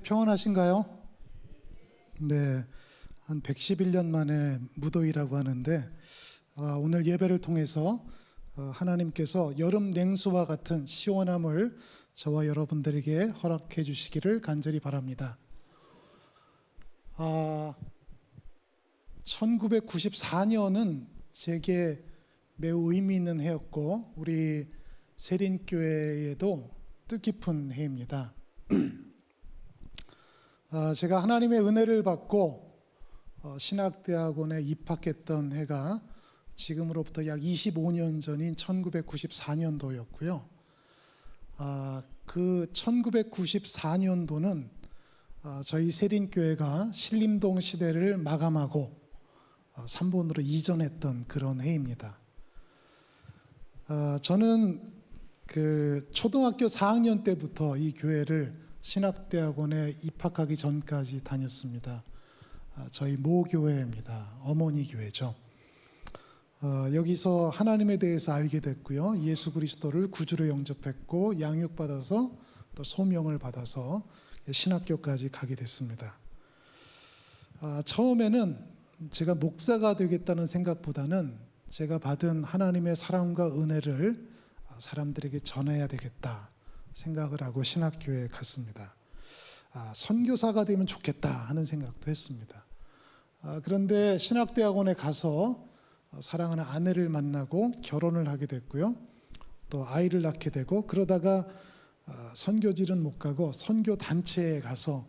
평안하신가요? 네, 한 111년 만에 무더위라고 하는데 오늘 예배를 통해서 하나님께서 여름 냉수와 같은 시원함을 저와 여러분들에게 허락해 주시기를 간절히 바랍니다. 1994년은 제게 매우 의미 있는 해였고 우리 세린교회에도 뜻깊은 해입니다. 제가 하나님의 은혜를 받고 신학대학원에 입학했던 해가 지금으로부터 약 25년 전인 1994년도였고요. 그 1994년도는 저희 세린교회가 신림동 시대를 마감하고 삼본으로 이전했던 그런 해입니다. 저는 그 초등학교 4학년 때부터 이 교회를 신학대학원에 입학하기 전까지 다녔습니다. 저희 모교회입니다. 어머니 교회죠. 여기서 하나님에 대해서 알게 됐고요. 예수 그리스도를 구주로 영접했고 양육받아서 또 소명을 받아서 신학교까지 가게 됐습니다. 처음에는 제가 목사가 되겠다는 생각보다는 제가 받은 하나님의 사랑과 은혜를 사람들에게 전해야 되겠다 생각을 하고 신학교에 갔습니다. 선교사가 되면 좋겠다 하는 생각도 했습니다. 그런데 신학대학원에 가서 사랑하는 아내를 만나고 결혼을 하게 됐고요. 또 아이를 낳게 되고 그러다가 선교지는 못 가고 선교단체에 가서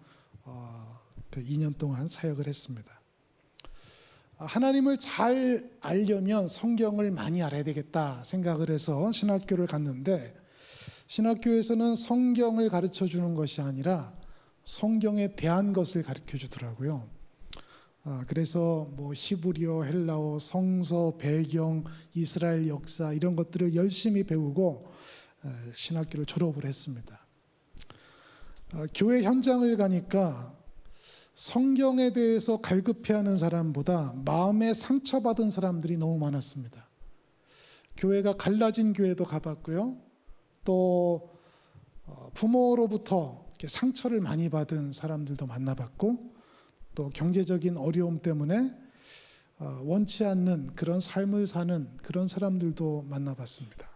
2년 동안 사역을 했습니다. 하나님을 잘 알려면 성경을 많이 알아야 되겠다 생각을 해서 신학교를 갔는데 신학교에서는 성경을 가르쳐 주는 것이 아니라 성경에 대한 것을 가르쳐 주더라고요. 그래서 뭐 히브리어, 헬라어, 성서, 배경, 이스라엘 역사 이런 것들을 열심히 배우고 신학교를 졸업을 했습니다. 교회 현장을 가니까 성경에 대해서 갈급해하는 사람보다 마음에 상처받은 사람들이 너무 많았습니다. 교회가 갈라진 교회도 가봤고요. 또 부모로부터 상처를 많이 받은 사람들도 만나봤고 또 경제적인 어려움 때문에 원치 않는 그런 삶을 사는 그런 사람들도 만나봤습니다.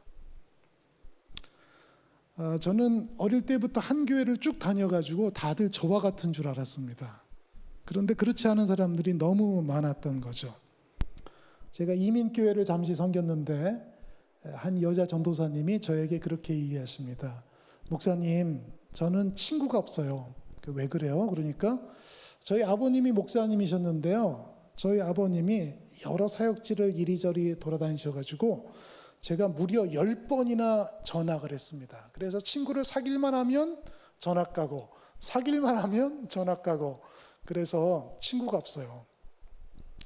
저는 어릴 때부터 한 교회를 쭉 다녀가지고 다들 저와 같은 줄 알았습니다. 그런데 그렇지 않은 사람들이 너무 많았던 거죠. 제가 이민교회를 잠시 섬겼는데 한 여자 전도사님이 저에게 그렇게 얘기하십니다. 목사님, 저는 친구가 없어요. 왜 그래요? 그러니까 저희 아버님이 목사님이셨는데요. 저희 아버님이 여러 사역지를 이리저리 돌아다니셔가지고 제가 무려 10번이나 전학을 했습니다. 그래서 친구를 사귈만 하면 전학 가고 사귈만 하면 전학 가고 그래서 친구가 없어요.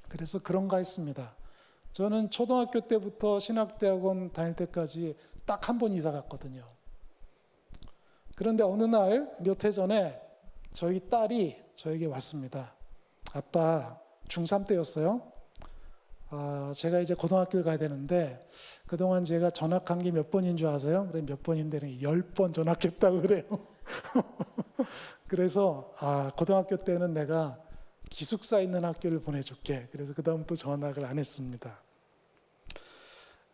그래서 그런가 했습니다. 저는 초등학교 때부터 신학대학원 다닐 때까지 딱 한 번 이사 갔거든요. 그런데 어느 날 몇 해 전에 저희 딸이 저에게 왔습니다. 아빠, 중3 때였어요. 제가 이제 고등학교를 가야 되는데 그동안 제가 전학한 게 몇 번인 줄 아세요? 그래 몇 번인데 10번 전학했다고 그래요. 그래서 고등학교 때는 내가 기숙사 있는 학교를 보내줄게. 그래서 그 다음 또 전학을 안 했습니다.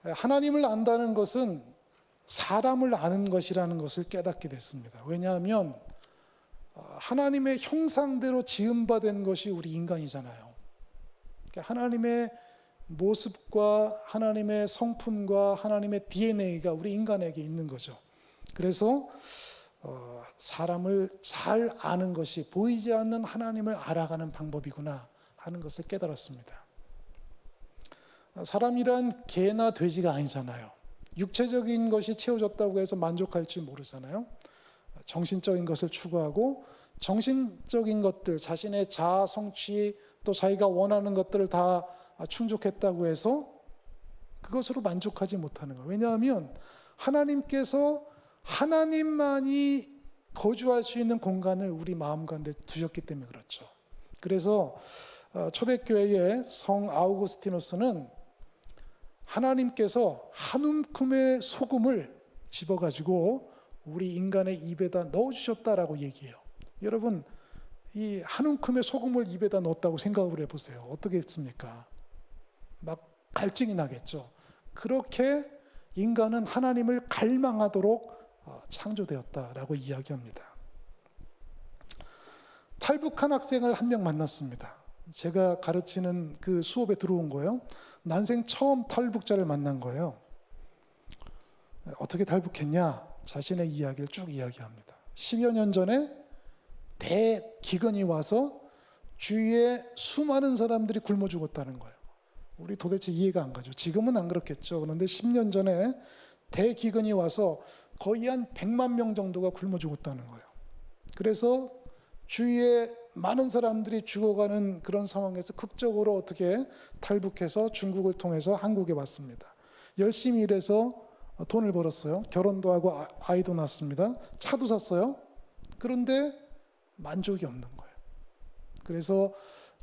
하나님을 안다는 것은 사람을 아는 것이라는 것을 깨닫게 됐습니다. 왜냐하면 하나님의 형상대로 지음받은 것이 우리 인간이잖아요. 하나님의 모습과 하나님의 성품과 하나님의 DNA가 우리 인간에게 있는 거죠. 그래서 사람을 잘 아는 것이 보이지 않는 하나님을 알아가는 방법이구나 하는 것을 깨달았습니다. 사람이란 개나 돼지가 아니잖아요. 육체적인 것이 채워졌다고 해서 만족할지 모르잖아요. 정신적인 것을 추구하고 정신적인 것들, 자신의 자아 성취 또 자기가 원하는 것들을 다 충족했다고 해서 그것으로 만족하지 못하는 거예요. 왜냐하면 하나님께서 하나님만이 거주할 수 있는 공간을 우리 마음 가운데 두셨기 때문에 그렇죠. 그래서 초대교회의 성 아우구스티누스는 하나님께서 한 움큼의 소금을 집어가지고 우리 인간의 입에다 넣어주셨다라고 얘기해요. 여러분, 이 한 움큼의 소금을 입에다 넣었다고 생각을 해보세요. 어떻게 했습니까? 막 갈증이 나겠죠. 그렇게 인간은 하나님을 갈망하도록 창조되었다라고 이야기합니다. 탈북한 학생을 한 명 만났습니다. 제가 가르치는 그 수업에 들어온 거예요. 난생 처음 탈북자를 만난 거예요. 어떻게 탈북했냐? 자신의 이야기를 쭉 이야기합니다. 10여 년 전에 대기근이 와서 주위에 수많은 사람들이 굶어 죽었다는 거예요. 우리 도대체 이해가 안 가죠. 지금은 안 그렇겠죠. 그런데 10년 전에 대기근이 와서 거의 한 100만 명 정도가 굶어 죽었다는 거예요. 그래서 주위에 많은 사람들이 죽어가는 그런 상황에서 극적으로 어떻게 탈북해서 중국을 통해서 한국에 왔습니다. 열심히 일해서 돈을 벌었어요. 결혼도 하고 아이도 낳았습니다. 차도 샀어요. 그런데 만족이 없는 거예요. 그래서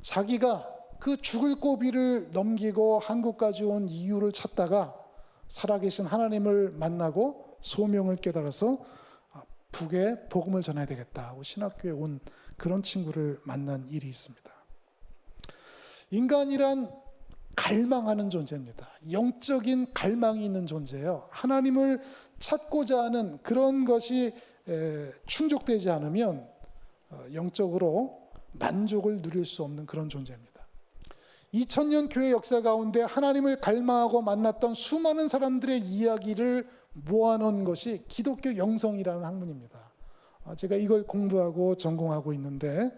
자기가 그 죽을 고비를 넘기고 한국까지 온 이유를 찾다가 살아계신 하나님을 만나고 소명을 깨달아서 북에 복음을 전해야 되겠다 하고 신학교에 온 그런 친구를 만난 일이 있습니다. 인간이란 갈망하는 존재입니다. 영적인 갈망이 있는 존재예요. 하나님을 찾고자 하는 그런 것이 충족되지 않으면 영적으로 만족을 누릴 수 없는 그런 존재입니다. 2000년 교회 역사 가운데 하나님을 갈망하고 만났던 수많은 사람들의 이야기를 모아놓은 것이 기독교 영성이라는 학문입니다. 제가 이걸 공부하고 전공하고 있는데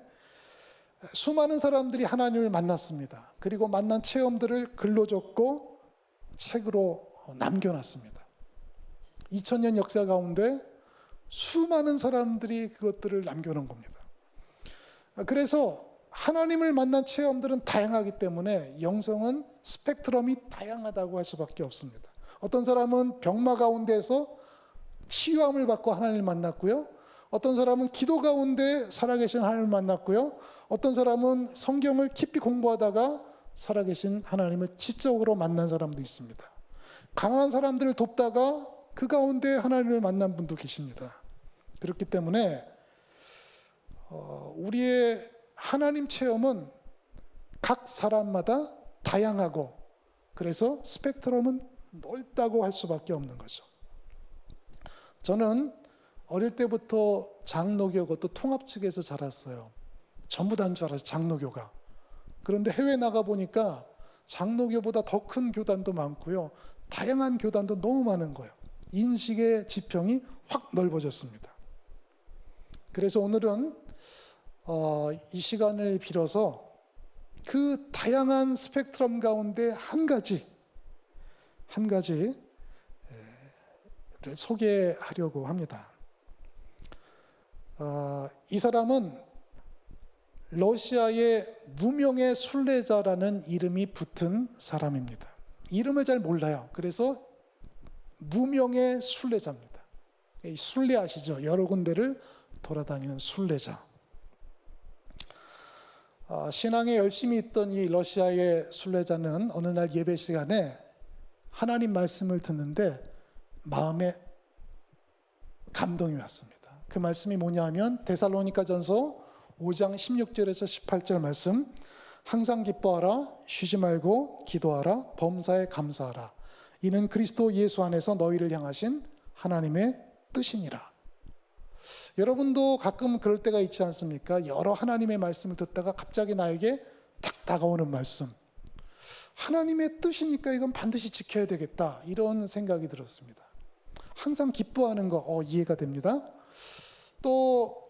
수많은 사람들이 하나님을 만났습니다. 그리고 만난 체험들을 글로 적고 책으로 남겨놨습니다. 2000년 역사 가운데 수많은 사람들이 그것들을 남겨놓은 겁니다. 그래서 하나님을 만난 체험들은 다양하기 때문에 영성은 스펙트럼이 다양하다고 할 수밖에 없습니다. 어떤 사람은 병마 가운데서 치유함을 받고 하나님을 만났고요. 어떤 사람은 기도 가운데 살아계신 하나님을 만났고요. 어떤 사람은 성경을 깊이 공부하다가 살아계신 하나님을 지적으로 만난 사람도 있습니다. 가난한 사람들을 돕다가 그 가운데 하나님을 만난 분도 계십니다. 그렇기 때문에 우리의 하나님 체험은 각 사람마다 다양하고 그래서 스펙트럼은 넓다고 할 수밖에 없는 거죠. 저는 어릴 때부터 장로교 그것도 통합 측에서 자랐어요. 전부 다인 줄 알았어요. 장로교가. 그런데 해외 나가 보니까 장로교보다 더 큰 교단도 많고요. 다양한 교단도 너무 많은 거예요. 인식의 지평이 확 넓어졌습니다. 그래서 오늘은 이 시간을 빌어서 그 다양한 스펙트럼 가운데 한 가지를 소개하려고 합니다. 이 사람은 러시아의 무명의 순례자라는 이름이 붙은 사람입니다. 이름을 잘 몰라요. 그래서 무명의 순례자입니다. 순례 아시죠? 여러 군데를 돌아다니는 순례자. 신앙에 열심히 있던 이 러시아의 순례자는 어느 날 예배 시간에 하나님 말씀을 듣는데 마음에 감동이 왔습니다. 그 말씀이 뭐냐 하면 데살로니가전서 5장 16절에서 18절 말씀, 항상 기뻐하라, 쉬지 말고 기도하라, 범사에 감사하라. 이는 그리스도 예수 안에서 너희를 향하신 하나님의 뜻이니라. 여러분도 가끔 그럴 때가 있지 않습니까? 여러 하나님의 말씀을 듣다가 갑자기 나에게 탁 다가오는 말씀. 하나님의 뜻이니까 이건 반드시 지켜야 되겠다. 이런 생각이 들었습니다. 항상 기뻐하는 거 이해가 됩니다. 또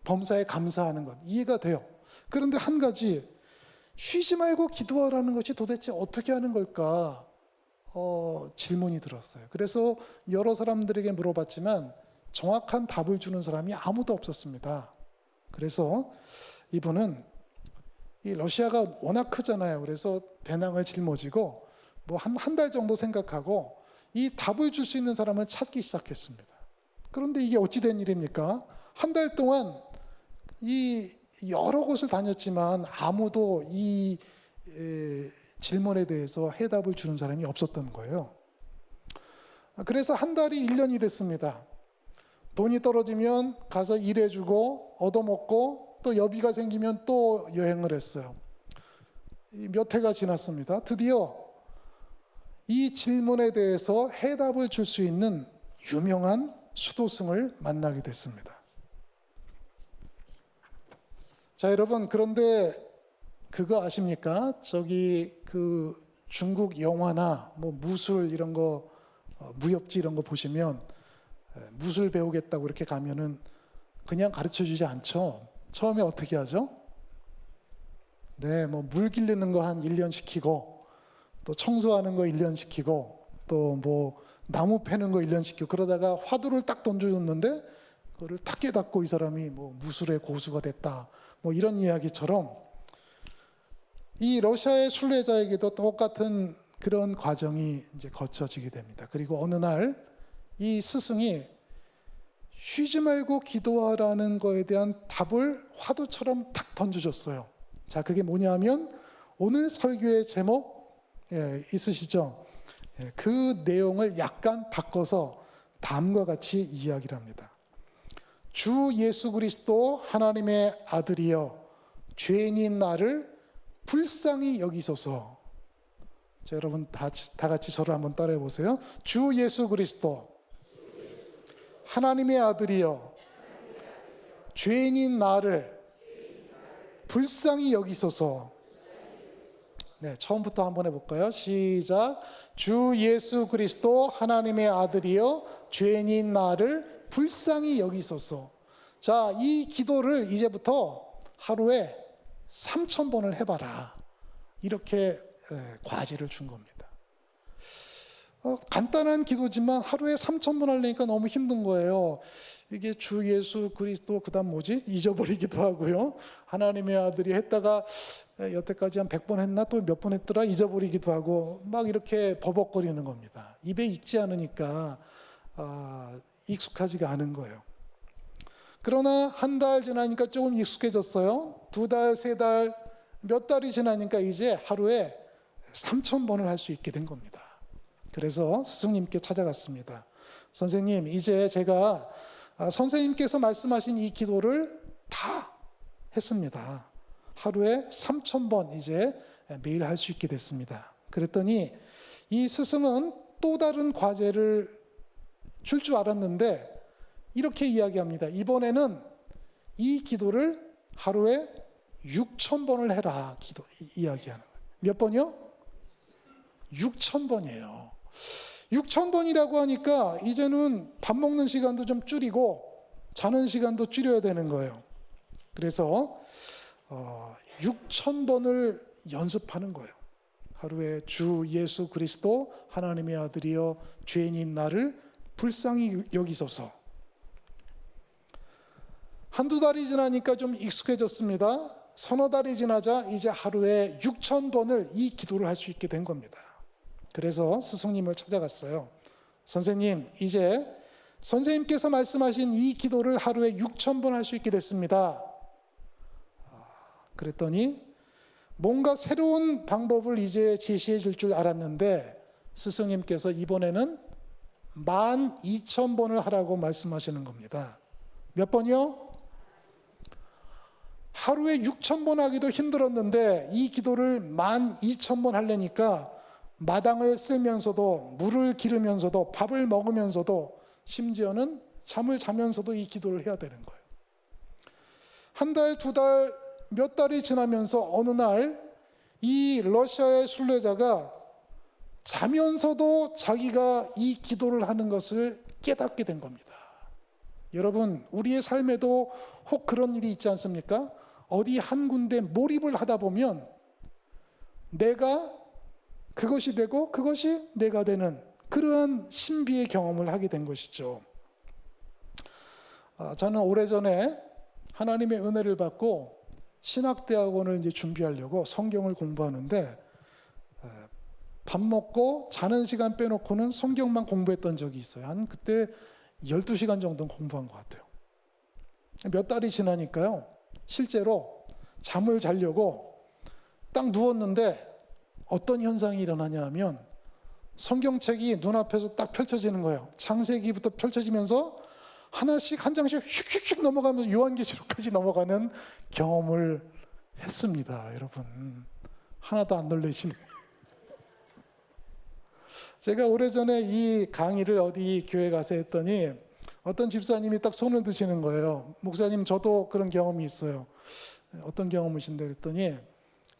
범사에 감사하는 것 이해가 돼요. 그런데 한 가지 쉬지 말고 기도하라는 것이 도대체 어떻게 하는 걸까? 질문이 들었어요. 그래서 여러 사람들에게 물어봤지만 정확한 답을 주는 사람이 아무도 없었습니다. 그래서 이분은 이 러시아가 워낙 크잖아요. 그래서 배낭을 짊어지고 뭐 한 달 정도 생각하고 이 답을 줄 수 있는 사람을 찾기 시작했습니다. 그런데 이게 어찌된 일입니까? 한 달 동안 이 여러 곳을 다녔지만 아무도 이 질문에 대해서 해답을 주는 사람이 없었던 거예요. 그래서 한 달이 1년이 됐습니다. 돈이 떨어지면 가서 일해주고 얻어먹고 또 여비가 생기면 또 여행을 했어요. 몇 해가 지났습니다. 드디어 이 질문에 대해서 해답을 줄 수 있는 유명한 수도승을 만나게 됐습니다. 자, 여러분, 그런데 그거 아십니까? 저기 그 중국 영화나 뭐 무술 이런 거, 무협지 이런 거 보시면 무술 배우겠다고 이렇게 가면은 그냥 가르쳐 주지 않죠. 처음에 어떻게 하죠? 네, 뭐 물 길르는 거 한 1년 시키고, 또 청소하는 거 1년 시키고, 또 뭐 나무 패는 거 1년 시키고, 그러다가 화두를 딱 던져줬는데 그거를 딱 깨닫고 이 사람이 뭐 무술의 고수가 됐다, 뭐 이런 이야기처럼 이 러시아의 순례자에게도 똑같은 그런 과정이 이제 거쳐지게 됩니다. 그리고 어느 날 이 스승이 쉬지 말고 기도하라는 거에 대한 답을 화두처럼 탁 던져줬어요. 자, 그게 뭐냐면 오늘 설교의 제목 있으시죠? 그 내용을 약간 바꿔서 다음과 같이 이야기를 합니다. 주 예수 그리스도 하나님의 아들이여 죄인인 나를 불쌍히 여기소서. 자, 여러분 다 같이 저를 한번 따라해 보세요. 주 예수 그리스도 하나님의 아들이여 죄인인 나를 불쌍히 여기소서. 네, 처음부터 한번 해볼까요? 시작. 주 예수 그리스도 하나님의 아들이여 죄인인 나를 불쌍히 여기소서. 자, 이 기도를 이제부터 하루에 3,000번을 해봐라. 이렇게 과제를 준 겁니다. 간단한 기도지만 하루에 3,000번 하려니까 너무 힘든 거예요. 이게 주 예수 그리스도 그다음 뭐지? 잊어버리기도 하고요. 하나님의 아들이 했다가 여태까지 한 100번 했나? 또 몇 번 했더라? 잊어버리기도 하고 막 이렇게 버벅거리는 겁니다. 입에 익지 않으니까 익숙하지가 않은 거예요. 그러나 한 달 지나니까 조금 익숙해졌어요. 2달, 3달, 몇 달이 지나니까 이제 하루에 3,000번을 할 수 있게 된 겁니다. 그래서 스승님께 찾아갔습니다. 선생님, 이제 제가 선생님께서 말씀하신 이 기도를 다 했습니다. 하루에 3,000번 이제 매일 할 수 있게 됐습니다. 그랬더니 이 스승은 또 다른 과제를 줄 줄 알았는데 이렇게 이야기합니다. 이번에는 이 기도를 하루에 6,000번을 해라. 이야기하는 거예요. 몇 번이요? 6,000번이에요. 6,000번이라고 하니까 이제는 밥 먹는 시간도 좀 줄이고 자는 시간도 줄여야 되는 거예요. 그래서 6,000번을 연습하는 거예요. 하루에 주 예수 그리스도 하나님의 아들이여 죄인인 나를 불쌍히 여기소서. 한두 달이 지나니까 좀 익숙해졌습니다. 서너 달이 지나자 이제 하루에 6,000번을 이 기도를 할 수 있게 된 겁니다. 그래서 스승님을 찾아갔어요. 선생님, 이제 선생님께서 말씀하신 이 기도를 하루에 6,000번 할 수 있게 됐습니다. 그랬더니 뭔가 새로운 방법을 이제 제시해 줄 알았는데 스승님께서 이번에는 12,000번을 하라고 말씀하시는 겁니다. 몇 번이요? 하루에 6,000번 하기도 힘들었는데 이 기도를 12,000번 하려니까 마당을 쓸면서도 물을 기르면서도 밥을 먹으면서도 심지어는 잠을 자면서도 이 기도를 해야 되는 거예요. 한 달, 2달, 몇 달이 지나면서 어느 날 이 러시아의 순례자가 자면서도 자기가 이 기도를 하는 것을 깨닫게 된 겁니다. 여러분, 우리의 삶에도 혹 그런 일이 있지 않습니까? 어디 한 군데 몰입을 하다 보면 내가 그것이 되고 그것이 내가 되는 그러한 신비의 경험을 하게 된 것이죠. 저는 오래전에 하나님의 은혜를 받고 신학대학원을 이제 준비하려고 성경을 공부하는데 밥 먹고 자는 시간 빼놓고는 성경만 공부했던 적이 있어요. 한 그때 12시간 정도는 공부한 것 같아요. 몇 달이 지나니까요. 실제로 잠을 자려고 딱 누웠는데 어떤 현상이 일어나냐 하면 성경책이 눈앞에서 딱 펼쳐지는 거예요. 창세기부터 펼쳐지면서 하나씩 한 장씩 휙휙휙 넘어가면서 요한계시록까지 넘어가는 경험을 했습니다. 여러분 하나도 안 놀라시네. 제가 오래전에 이 강의를 어디 교회 가서 했더니 어떤 집사님이 딱 손을 드시는 거예요. 목사님 저도 그런 경험이 있어요. 어떤 경험이신데 그랬더니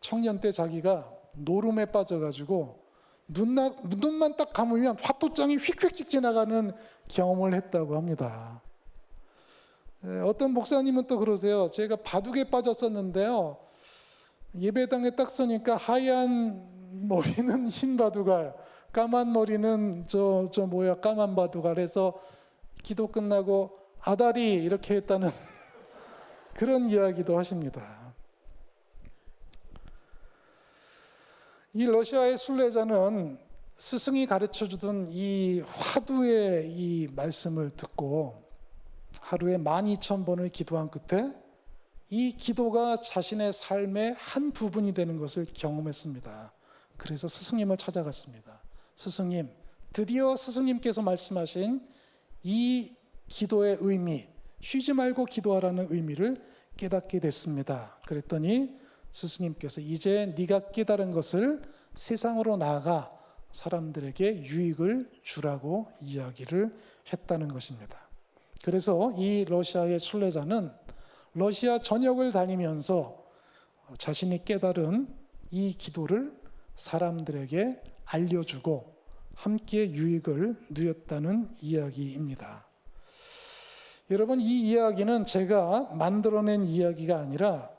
청년 때 자기가 노름에 빠져가지고 눈만 딱 감으면 화토장이 휙휙 지나가는 경험을 했다고 합니다. 어떤 목사님은 또 그러세요. 제가 바둑에 빠졌었는데요. 예배당에 딱 서니까 하얀 머리는 흰 바둑알, 까만 머리는 까만 바둑알 해서 기도 끝나고 아다리 이렇게 했다는 그런 이야기도 하십니다. 이 러시아의 순례자는 스승이 가르쳐주던 이 화두의 이 말씀을 듣고 하루에 12,000번을 기도한 끝에 이 기도가 자신의 삶의 한 부분이 되는 것을 경험했습니다. 그래서 스승님을 찾아갔습니다. 스승님, 드디어 스승님께서 말씀하신 이 기도의 의미, 쉬지 말고 기도하라는 의미를 깨닫게 됐습니다. 그랬더니 스승님께서 이제 네가 깨달은 것을 세상으로 나아가 사람들에게 유익을 주라고 이야기를 했다는 것입니다. 그래서 이 러시아의 순례자는 러시아 전역을 다니면서 자신이 깨달은 이 기도를 사람들에게 알려주고 함께 유익을 누렸다는 이야기입니다. 여러분 이 이야기는 제가 만들어낸 이야기가 아니라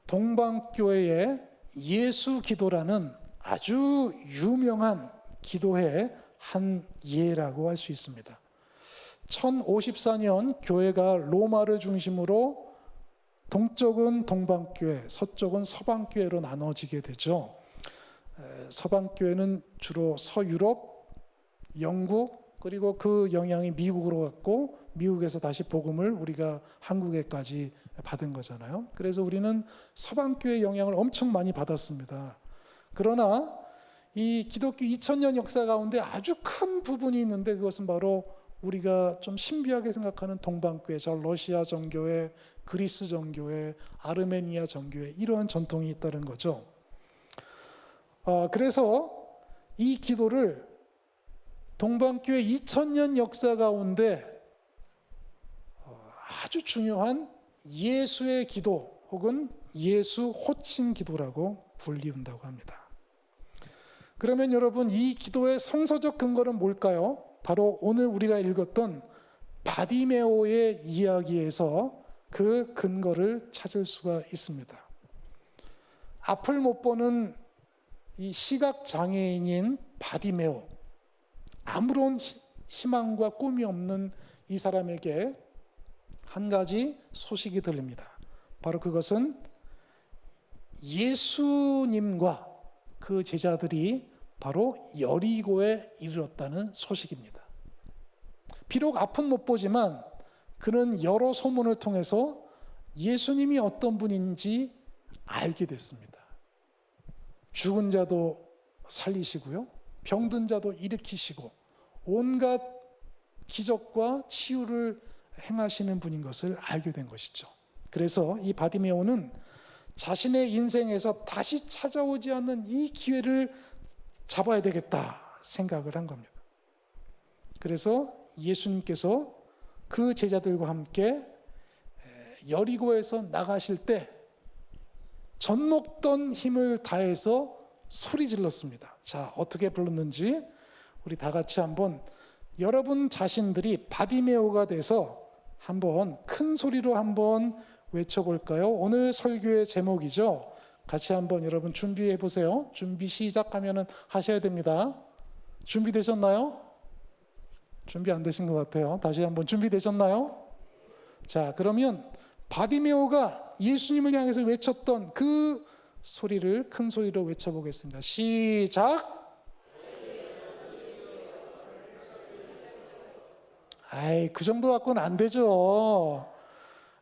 동방교회의 예수 기도라는 아주 유명한 기도의 한 예라고 할 수 있습니다. 1054년 교회가 로마를 중심으로 동쪽은 동방교회, 서쪽은 서방교회로 나눠지게 되죠. 서방교회는 주로 서유럽, 영국, 그리고 그 영향이 미국으로 갔고 미국에서 다시 복음을 우리가 한국에까지 받은 거잖아요. 그래서 우리는 서방교회의 영향을 엄청 많이 받았습니다. 그러나 이 기독교 2000년 역사 가운데 아주 큰 부분이 있는데 그것은 바로 우리가 좀 신비하게 생각하는 동방교회, 러시아 정교회, 그리스 정교회, 아르메니아 정교회 이러한 전통이 있다는 거죠. 그래서 이 기도를 동방교회 2000년 역사 가운데 아주 중요한 예수의 기도 혹은 예수 호칭 기도라고 불리운다고 합니다. 그러면 여러분 이 기도의 성서적 근거는 뭘까요? 바로 오늘 우리가 읽었던 바디메오의 이야기에서 그 근거를 찾을 수가 있습니다. 앞을 못 보는 이 시각 장애인인 바디메오, 아무런 희망과 꿈이 없는 이 사람에게 한 가지 소식이 들립니다. 바로 그것은 예수님과 그 제자들이 바로 여리고에 이르렀다는 소식입니다. 비록 앞은 못 보지만 그는 여러 소문을 통해서 예수님이 어떤 분인지 알게 됐습니다. 죽은 자도 살리시고요, 병든 자도 일으키시고 온갖 기적과 치유를 행하시는 분인 것을 알게 된 것이죠. 그래서 이 바디메오는 자신의 인생에서 다시 찾아오지 않는 이 기회를 잡아야 되겠다 생각을 한 겁니다. 그래서 예수님께서 그 제자들과 함께 여리고에서 나가실 때 젖먹던 힘을 다해서 소리 질렀습니다. 자, 어떻게 불렀는지 우리 다 같이 한번 여러분 자신들이 바디메오가 돼서 한번 큰 소리로 한번 외쳐볼까요? 오늘 설교의 제목이죠. 같이 한번 여러분 준비해 보세요. 준비 시작하면 하셔야 됩니다. 준비되셨나요? 준비 안 되신 것 같아요. 다시 한번 준비되셨나요? 자, 그러면 바디메오가 예수님을 향해서 외쳤던 그 소리를 큰 소리로 외쳐보겠습니다. 시작! 그 정도 갖고는 안 되죠.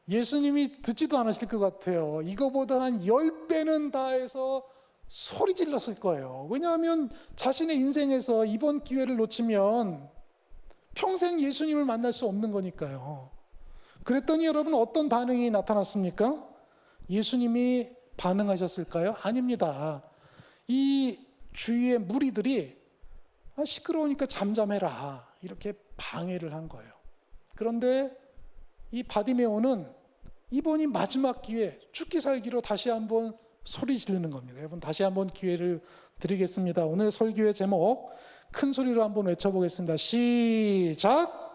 예수님이 듣지도 않으실 것 같아요. 이거보다 한 10배는 다해서 소리 질렀을 거예요. 왜냐하면 자신의 인생에서 이번 기회를 놓치면 평생 예수님을 만날 수 없는 거니까요. 그랬더니 여러분 어떤 반응이 나타났습니까? 예수님이 반응하셨을까요? 아닙니다. 이 주위의 무리들이 시끄러우니까 잠잠해라 이렇게 방해를 한 거예요. 그런데 이 바디메오는 이번이 마지막 기회, 죽기 살기로 다시 한번 소리 지르는 겁니다. 여러분 다시 한번 기회를 드리겠습니다. 오늘 설교의 제목 큰 소리로 한번 외쳐보겠습니다. 시작!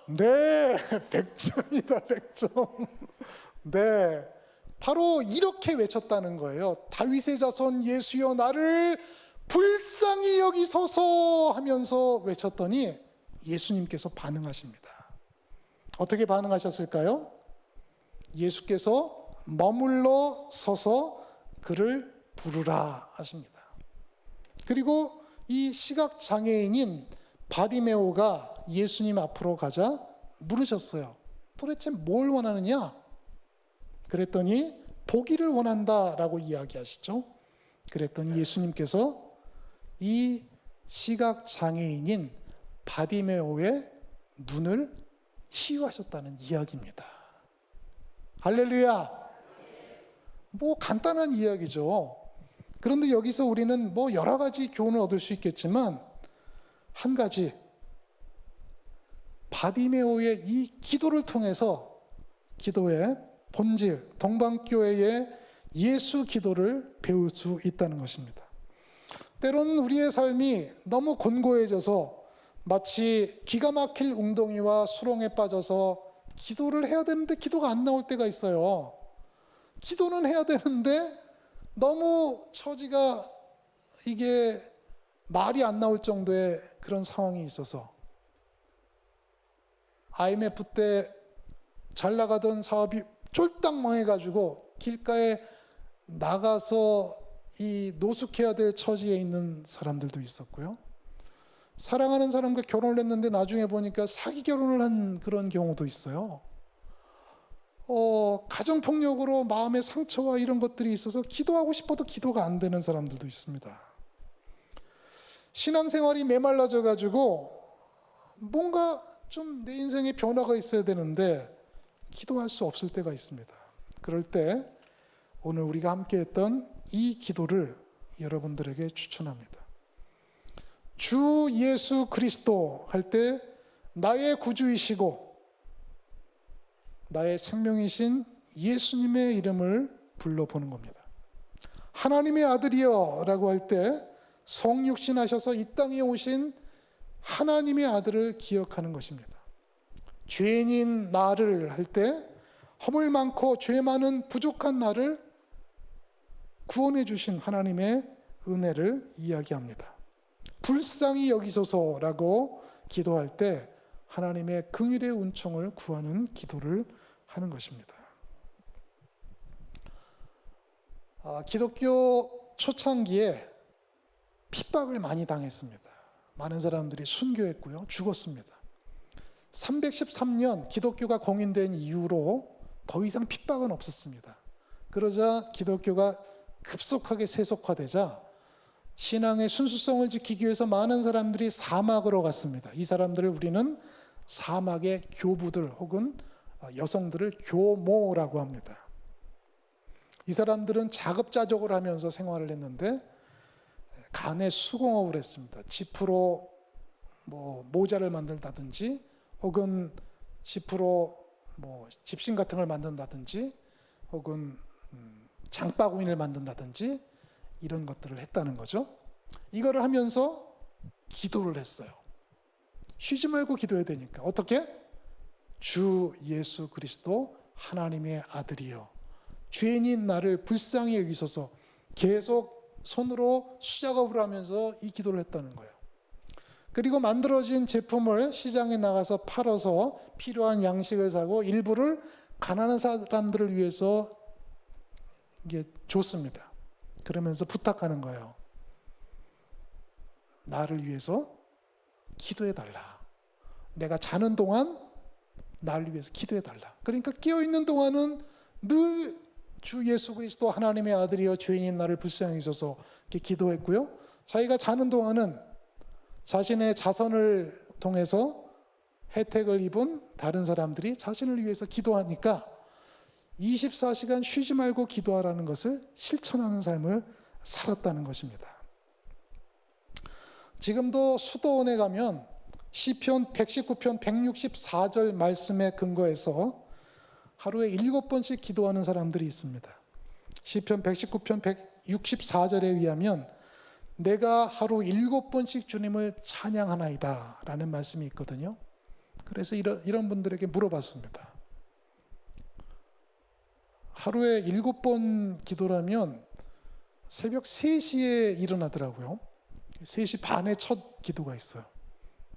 네, 100점이다, 100점. 네, 바로 이렇게 외쳤다는 거예요. 다윗의 자손 예수여 나를 불쌍히 여기소서 하면서 외쳤더니 예수님께서 반응하십니다. 어떻게 반응하셨을까요? 예수께서 머물러 서서 그를 부르라 하십니다. 그리고 이 시각장애인인 바디메오가 예수님 앞으로 가자 물으셨어요. 도대체 뭘 원하느냐? 그랬더니 보기를 원한다라고 이야기하시죠. 그랬더니 예수님께서 이 시각장애인인 바디메오의 눈을 치유하셨다는 이야기입니다. 할렐루야. 뭐 간단한 이야기죠. 그런데 여기서 우리는 뭐 여러 가지 교훈을 얻을 수 있겠지만 한 가지, 바디메오의 이 기도를 통해서 기도의 본질, 동방교회의 예수 기도를 배울 수 있다는 것입니다. 때로는 우리의 삶이 너무 곤고해져서 마치 기가 막힐 웅덩이와 수렁에 빠져서 기도를 해야 되는데 기도가 안 나올 때가 있어요. 기도는 해야 되는데 너무 처지가 이게 말이 안 나올 정도의 그런 상황이 있어서 IMF 때 잘 나가던 사업이 쫄딱 망해가지고 길가에 나가서 이 노숙해야 될 처지에 있는 사람들도 있었고요. 사랑하는 사람과 결혼을 했는데 나중에 보니까 사기 결혼을 한 그런 경우도 있어요. 가정폭력으로 마음의 상처와 이런 것들이 있어서 기도하고 싶어도 기도가 안 되는 사람들도 있습니다. 신앙생활이 메말라져 가지고 뭔가 좀 내 인생에 변화가 있어야 되는데 기도할 수 없을 때가 있습니다. 그럴 때 오늘 우리가 함께 했던 이 기도를 여러분들에게 추천합니다. 주 예수 그리스도 할 때 나의 구주이시고 나의 생명이신 예수님의 이름을 불러보는 겁니다. 하나님의 아들이여 라고 할 때 성육신 하셔서 이 땅에 오신 하나님의 아들을 기억하는 것입니다. 죄인인 나를 할 때 허물 많고 죄 많은 부족한 나를 구원해 주신 하나님의 은혜를 이야기합니다. 불쌍히 여기소서라고 기도할 때 하나님의 긍휼의 은총을 구하는 기도를 하는 것입니다. 기독교 초창기에 핍박을 많이 당했습니다. 많은 사람들이 순교했고요, 죽었습니다. 313년 기독교가 공인된 이후로 더 이상 핍박은 없었습니다. 그러자 기독교가 급속하게 세속화되자 신앙의 순수성을 지키기 위해서 많은 사람들이 사막으로 갔습니다. 이 사람들을 우리는 사막의 교부들 혹은 여성들을 교모라고 합니다. 이 사람들은 자급자족을 하면서 생활을 했는데 간의 수공업을 했습니다. 지프로 모자를 만든다든지 혹은 지프로 집신 같은 걸 만든다든지 혹은 장바구니를 만든다든지 이런 것들을 했다는 거죠. 이거를 하면서 기도를 했어요. 쉬지 말고 기도해야 되니까. 어떻게? 주 예수 그리스도 하나님의 아들이여 죄인인 나를 불쌍히 여기소서. 계속 손으로 수작업을 하면서 이 기도를 했다는 거예요. 그리고 만들어진 제품을 시장에 나가서 팔아서 필요한 양식을 사고 일부를 가난한 사람들을 위해서 이게 줬습니다. 그러면서 부탁하는 거예요. 나를 위해서 기도해달라. 내가 자는 동안 나를 위해서 기도해달라. 그러니까 깨어있는 동안은 늘 주 예수 그리스도 하나님의 아들이여 죄인인 나를 불쌍히 여기소서 이렇게 기도했고요. 자기가 자는 동안은 자신의 자선을 통해서 혜택을 입은 다른 사람들이 자신을 위해서 기도하니까 24시간 쉬지 말고 기도하라는 것을 실천하는 삶을 살았다는 것입니다. 지금도 수도원에 가면 시편 119편 164절 말씀에 근거해서 하루에 7번씩 기도하는 사람들이 있습니다. 시편 119편 164절에 의하면 내가 하루 7번씩 주님을 찬양하나이다 라는 말씀이 있거든요. 그래서 이런 분들에게 물어봤습니다. 하루에 7번 기도라면 새벽 3시에 일어나더라고요. 3시 반에 첫 기도가 있어요.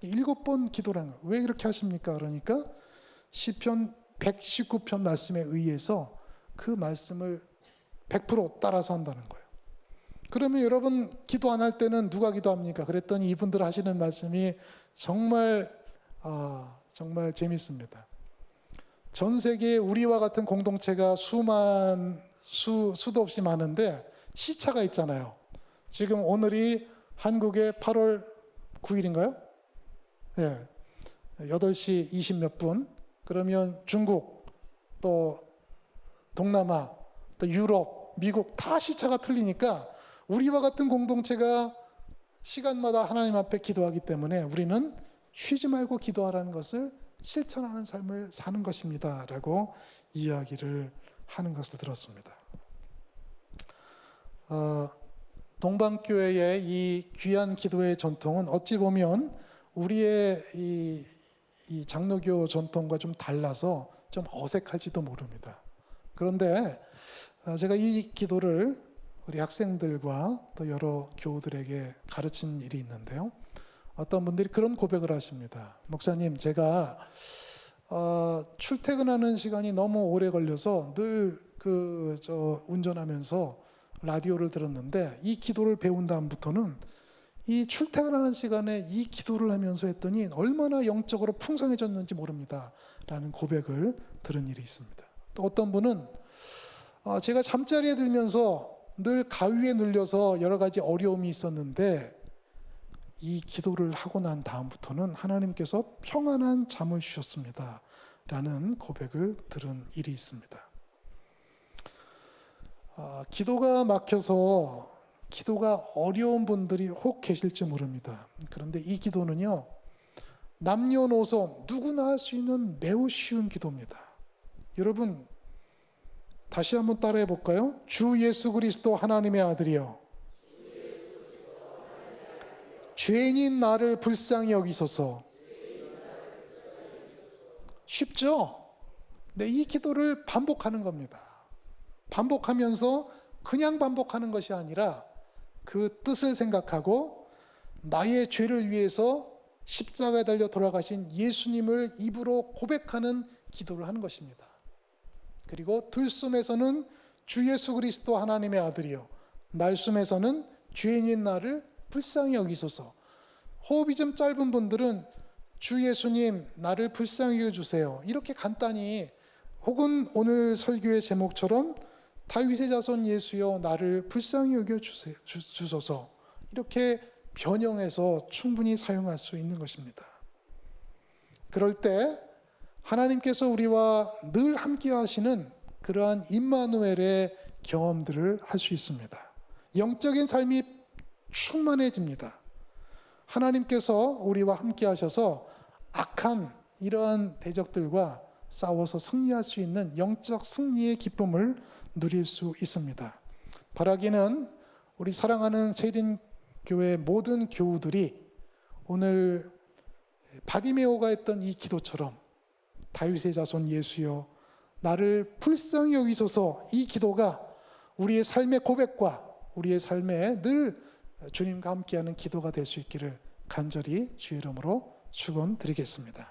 7번 기도라는 거예요. 왜 이렇게 하십니까? 그러니까 시편 119편 말씀에 의해서 그 말씀을 100% 따라서 한다는 거예요. 그러면 여러분 기도 안 할 때는 누가 기도합니까? 그랬더니 이분들 하시는 말씀이 정말 재밌습니다. 전 세계에 우리와 같은 공동체가 수도 없이 많은데 시차가 있잖아요. 지금 오늘이 한국의 8월 9일인가요? 예. 8시 20 몇 분. 그러면 중국, 또 동남아, 또 유럽, 미국 다 시차가 틀리니까 우리와 같은 공동체가 시간마다 하나님 앞에 기도하기 때문에 우리는 쉬지 말고 기도하라는 것을 실천하는 삶을 사는 것입니다 라고 이야기를 하는 것을 들었습니다. 동방교회의 이 귀한 기도의 전통은 어찌 보면 우리의 이 장로교 전통과 좀 달라서 좀 어색할지도 모릅니다. 그런데 제가 이 기도를 우리 학생들과 또 여러 교우들에게 가르친 일이 있는데요. 어떤 분들이 그런 고백을 하십니다. 목사님, 제가 출퇴근하는 시간이 너무 오래 걸려서 늘 운전하면서 라디오를 들었는데 이 기도를 배운 다음부터는 이 출퇴근하는 시간에 이 기도를 하면서 했더니 얼마나 영적으로 풍성해졌는지 모릅니다 라는 고백을 들은 일이 있습니다. 또 어떤 분은 제가 잠자리에 들면서 늘 가위에 눌려서 여러 가지 어려움이 있었는데 이 기도를 하고 난 다음부터는 하나님께서 평안한 잠을 주셨습니다 라는 고백을 들은 일이 있습니다. 기도가 막혀서 기도가 어려운 분들이 혹 계실지 모릅니다. 그런데 이 기도는요, 남녀노소 누구나 할 수 있는 매우 쉬운 기도입니다. 여러분 다시 한번 따라해 볼까요? 주 예수 그리스도 하나님의 아들이여, 죄인인 나를 불쌍히 여기소서. 쉽죠? 네, 이 기도를 반복하는 겁니다. 반복하면서 그냥 반복하는 것이 아니라 그 뜻을 생각하고 나의 죄를 위해서 십자가에 달려 돌아가신 예수님을 입으로 고백하는 기도를 하는 것입니다. 그리고 들숨에서는 주 예수 그리스도 하나님의 아들이요, 날숨에서는 죄인인 나를 불쌍히 여기소서. 호흡이 좀 짧은 분들은 주 예수님 나를 불쌍히 여겨주세요, 이렇게 간단히, 혹은 오늘 설교의 제목처럼 다윗의 자손 예수여 나를 불쌍히 여겨주소서, 이렇게 변형해서 충분히 사용할 수 있는 것입니다. 그럴 때 하나님께서 우리와 늘 함께 하시는 그러한 임마누엘의 경험들을 할 수 있습니다. 영적인 삶이 충만해집니다. 하나님께서 우리와 함께 하셔서 악한 이러한 대적들과 싸워서 승리할 수 있는 영적 승리의 기쁨을 누릴 수 있습니다. 바라기는 우리 사랑하는 세린교회 모든 교우들이 오늘 바디메오가 했던 이 기도처럼 다윗의 자손 예수여 나를 불쌍히 여기소서, 이 기도가 우리의 삶의 고백과 우리의 삶에 늘 주님과 함께하는 기도가 될 수 있기를 간절히 주의 이름으로 축원드리겠습니다.